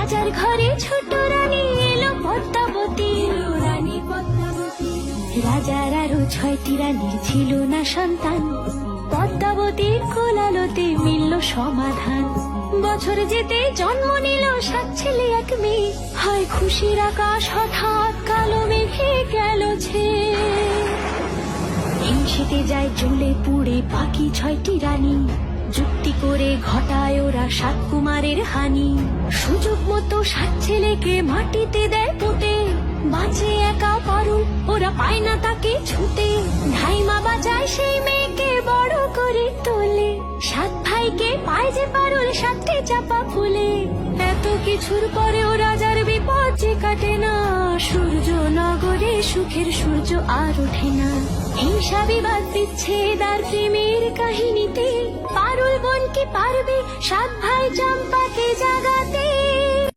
রাজার ঘরে ছোট রানী এলো পদ্মাবতী। রাজার আরো 6টি রানীর ছিল না সন্তান, পদ্মাবতীর কোলালোতে মিলল সমাধান। বছর যেতে জন্ম নিল 7 ছেলে 1 মেয়ে, হয় খুশির আকাশ হঠাৎ কালো মেঘে গেল ছেয়ে। হিংসেতে যায় জ্বলে পুড়ে বাকি 6টি রানী, যুক্তি করে ঘটায় ওরা 7 কুমারের হানি। সুযোগ মতো 7 ছেলেকে মাটিতে দেয় পুঁতে, বাঁচে একা পারুল ওরা পায় না তাকে ছুতে। ধাইমা বাজায় সেই মেয়েকে বড় করে তোলে, 7 ভাইকে পায় যে পারুল 7টি চাপা ফুলে। এত কিছুর পরেও রাজার বিপদ যে কাটে না, সূর্য নগরে সুখের সূর্য আর ওঠে না। হিংসা বিবাদ বিচ্ছেদ আর প্রেমের কাহিনীতে পারুল বোন কি পারবে 7 ভাই চম্পাকে জাগাতে।